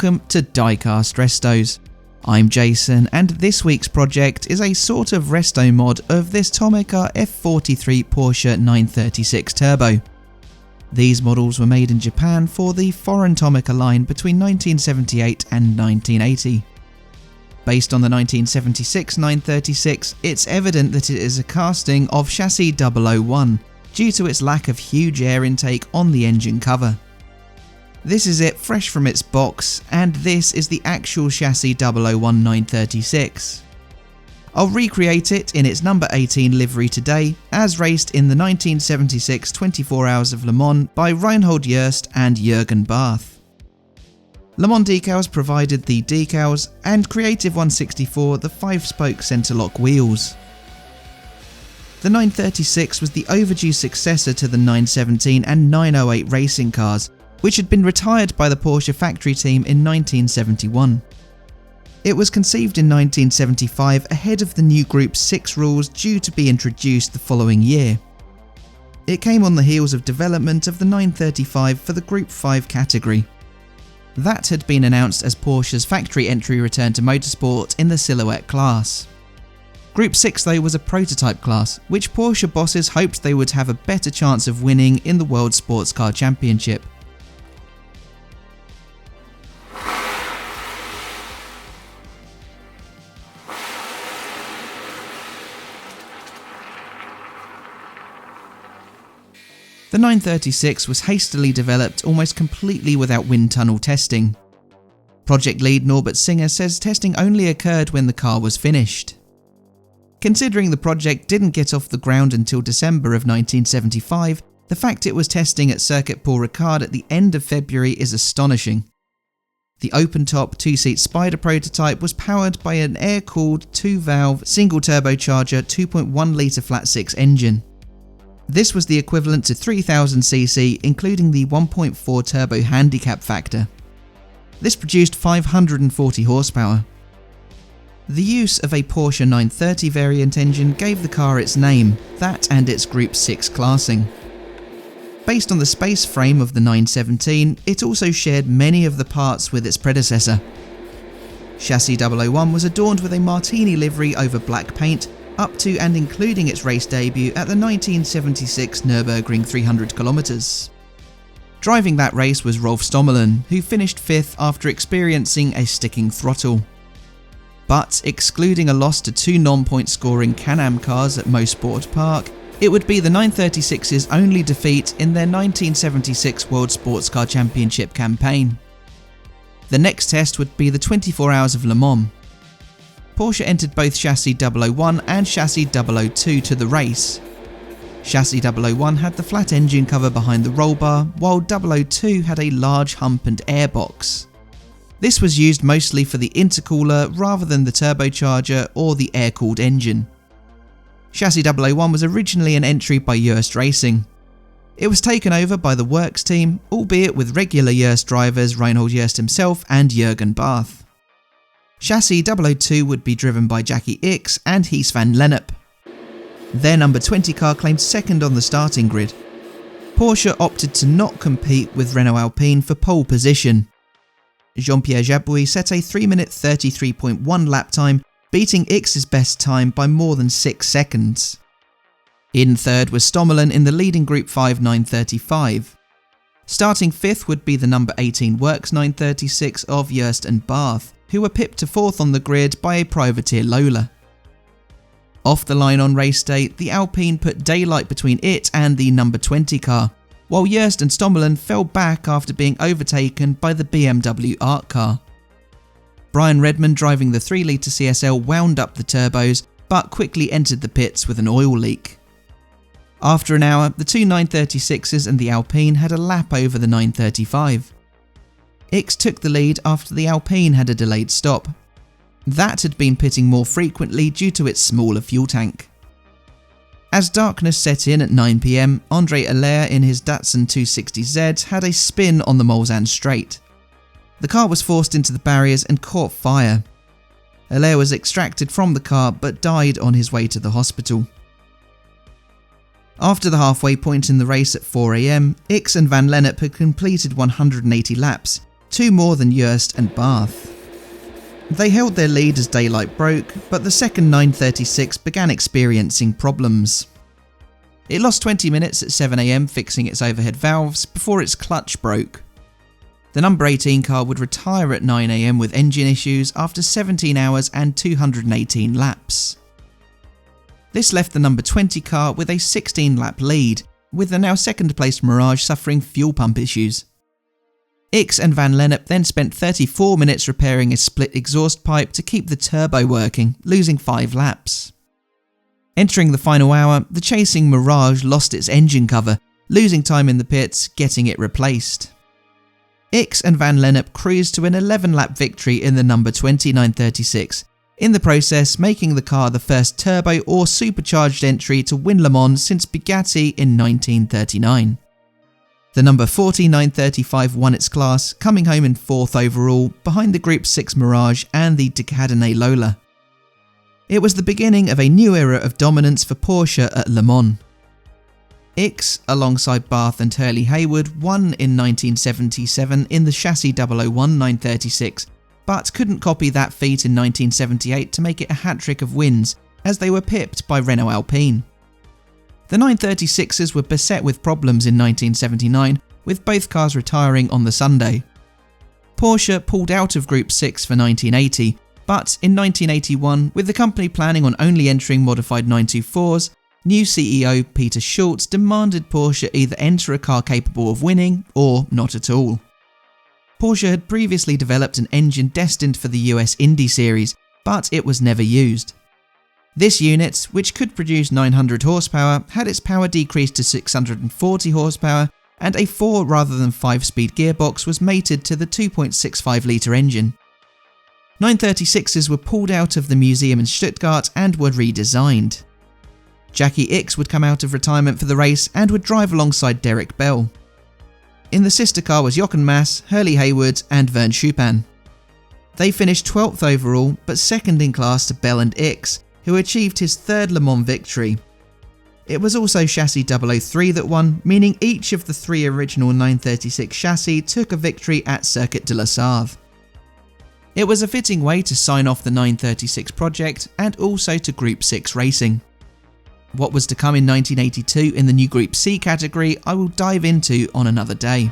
Welcome to Diecast Restos. I'm Jason, and this week's project is a sort of Restomod of this Tomica F43 Porsche 936 Turbo. These models were made in Japan for the Foreign Tomica line between 1978 and 1980. Based on the 1976 936, it's evident that it is a casting of chassis 001 due to its lack of huge air intake on the engine cover. This is it fresh from its box, and this is the actual chassis 001 936. I'll recreate it in its number 18 livery today, as raced in the 1976 24 Hours of Le Mans by Reinhold, Joest and Jürgen Barth. Le Mans Decals provided the decals, and Creative 164 the 5-spoke centre-lock wheels. The 936 was the overdue successor to the 917 and 908 racing cars, which had been retired by the Porsche factory team in 1971. It was conceived in 1975 ahead of the new Group 6 rules due to be introduced the following year. It came on the heels of development of the 935 for the Group 5 category. That had been announced as Porsche's factory entry return to motorsport in the Silhouette class. Group 6 though was a prototype class, which Porsche bosses hoped they would have a better chance of winning in the World Sports Car Championship. The 936 was hastily developed almost completely without wind tunnel testing. Project lead Norbert Singer says testing only occurred when the car was finished. Considering the project didn't get off the ground until December of 1975, the fact it was testing at Circuit Paul Ricard at the end of February is astonishing. The open-top 2-seat Spider prototype was powered by an air-cooled 2-valve single turbocharger 2.1-litre flat-six engine. This was the equivalent to 3000cc, including the 1.4 turbo handicap factor. This produced 540 horsepower. The use of a Porsche 930 variant engine gave the car its name, that and its Group 6 classing. Based on the space frame of the 917, it also shared many of the parts with its predecessor. Chassis 001 was adorned with a martini livery over black paint, up to and including its race debut at the 1976 Nürburgring 300 km. Driving that race was Rolf Stommelen, who finished 5th after experiencing a sticking throttle. But excluding a loss to 2 non-point scoring Can-Am cars at Mosport Park, it would be the 936's only defeat in their 1976 World Sports Car Championship campaign. The next test would be the 24 Hours of Le Mans. Porsche entered both Chassis 001 and Chassis 002 to the race. Chassis 001 had the flat engine cover behind the roll bar, while 002 had a large hump and airbox. This was used mostly for the intercooler rather than the turbocharger or the air-cooled engine. Chassis 001 was originally an entry by Joest Racing. It was taken over by the Works team, albeit with regular Joest drivers Reinhold Joest himself and Jürgen Barth. Chassis 002 would be driven by Jacky Ickx and Gijs van Lennep. Their number 20 car claimed second on the starting grid. Porsche opted to not compete with Renault Alpine for pole position. Jean-Pierre Jabouille set a 3-minute 33.1 lap time, beating Ickx's best time by more than 6 seconds. In third was Stommelen in the leading Group 5 935. Starting 5th would be the number 18 Works 936 of Joest and Barth, who were pipped to 4th on the grid by a privateer Lola. Off the line on race day, the Alpine put daylight between it and the number 20 car, while Joest and Stommelen fell back after being overtaken by the BMW Art car. Brian Redman, driving the 3-litre CSL, wound up the turbos, but quickly entered the pits with an oil leak. After an hour, the two 936s and the Alpine had a lap over the 935. Ickx took the lead after the Alpine had a delayed stop. That had been pitting more frequently due to its smaller fuel tank. As darkness set in at 9 PM, André Allaire in his Datsun 260Z had a spin on the Mulsanne straight. The car was forced into the barriers and caught fire. Allaire was extracted from the car but died on his way to the hospital. After the halfway point in the race at 4 AM, Ickx and Van Lennep had completed 180 laps, 2 more than Joest and Barth. They held their lead as daylight broke, but the second 936 began experiencing problems. It lost 20 minutes at 7 AM fixing its overhead valves before its clutch broke. The number 18 car would retire at 9 AM with engine issues after 17 hours and 218 laps. This left the number 20 car with a 16-lap lead, with the now second-placed Mirage suffering fuel pump issues. Ickx and Van Lennep then spent 34 minutes repairing a split exhaust pipe to keep the turbo working, losing 5 laps. Entering the final hour, the chasing Mirage lost its engine cover, losing time in the pits, getting it replaced. Ickx and Van Lennep cruised to an 11-lap victory in the number 20 936, in the process making the car the first turbo or supercharged entry to win Le Mans since Bugatti in 1939. The number 40 935 won its class, coming home in 4th overall, behind the Group 6 Mirage and the Decadene Lola. It was the beginning of a new era of dominance for Porsche at Le Mans. Ickx, alongside Barth and Hurley Haywood, won in 1977 in the Chassis 001 936, but couldn't copy that feat in 1978 to make it a hat-trick of wins, as they were pipped by Renault Alpine. The 936s were beset with problems in 1979, with both cars retiring on the Sunday. Porsche pulled out of Group 6 for 1980, but in 1981, with the company planning on only entering modified 924s, new CEO Peter Schultz demanded Porsche either enter a car capable of winning or not at all. Porsche had previously developed an engine destined for the US Indy Series, but it was never used. This unit, which could produce 900 horsepower, had its power decreased to 640 horsepower, and a 4 rather than 5-speed gearbox was mated to the 2.65 litre engine. 936s were pulled out of the museum in Stuttgart and were redesigned. Jacky Ickx would come out of retirement for the race and would drive alongside Derek Bell. In the sister car was Jochen Mass, Hurley Haywood and Vern Schuppan. They finished 12th overall, but second in class to Bell and Ickx, who achieved his 3rd Le Mans victory. It was also Chassis 003 that won, meaning each of the 3 original 936 chassis took a victory at Circuit de la Sarthe. It was a fitting way to sign off the 936 project and also to Group 6 racing. What was to come in 1982 in the new Group C category I will dive into on another day.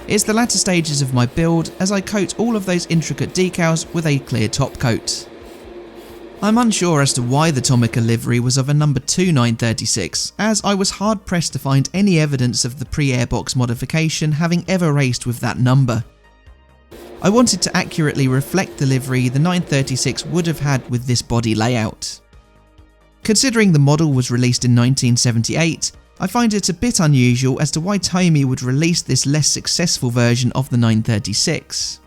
It's the latter stages of my build as I coat all of those intricate decals with a clear top coat. I'm unsure as to why the Tomica livery was of a number 2 936, as I was hard pressed to find any evidence of the pre-airbox modification having ever raced with that number. I wanted to accurately reflect the livery the 936 would have had with this body layout. Considering the model was released in 1978, I find it a bit unusual as to why Tomy would release this less successful version of the 936.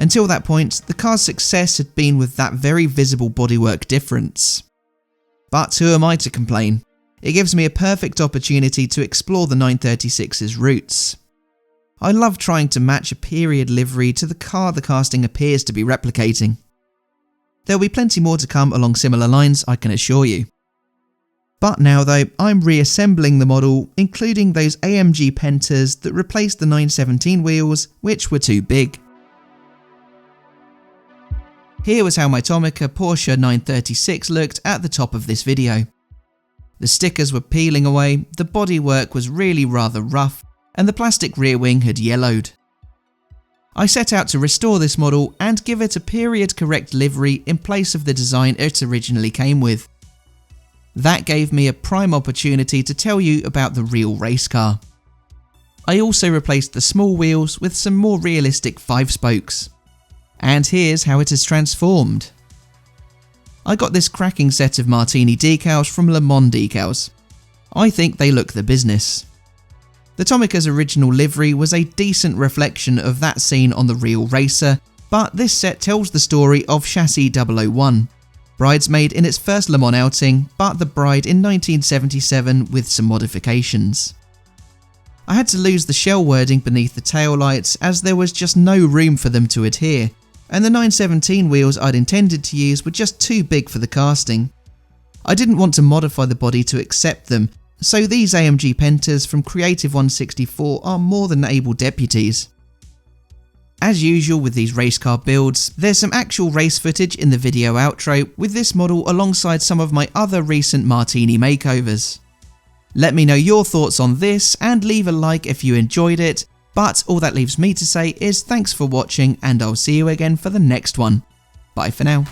Until that point, the car's success had been with that very visible bodywork difference. But who am I to complain? It gives me a perfect opportunity to explore the 936's roots. I love trying to match a period livery to the car the casting appears to be replicating. There'll be plenty more to come along similar lines, I can assure you. But now though, I'm reassembling the model, including those AMG Pentas that replaced the 917 wheels, which were too big. Here was how my Tomica Porsche 936 looked at the top of this video. The stickers were peeling away, the bodywork was really rather rough, and the plastic rear wing had yellowed. I set out to restore this model and give it a period correct livery in place of the design it originally came with. That gave me a prime opportunity to tell you about the real race car. I also replaced the small wheels with some more realistic 5 spokes. And here's how it has transformed. I got this cracking set of Martini decals from Le Mans Decals. I think they look the business. The Tomica's original livery was a decent reflection of that seen on the real racer, but this set tells the story of Chassis 001, bridesmaid in its first Le Mans outing, but the bride in 1977 with some modifications. I had to lose the shell wording beneath the taillights as there was just no room for them to adhere, and the 917 wheels I'd intended to use were just too big for the casting. I didn't want to modify the body to accept them, so these AMG Pentas from Creative 164 are more than able deputies. As usual with these race car builds, there's some actual race footage in the video outro with this model alongside some of my other recent Martini makeovers. Let me know your thoughts on this and leave a like if you enjoyed it, but all that leaves me to say is thanks for watching and I'll see you again for the next one. Bye for now.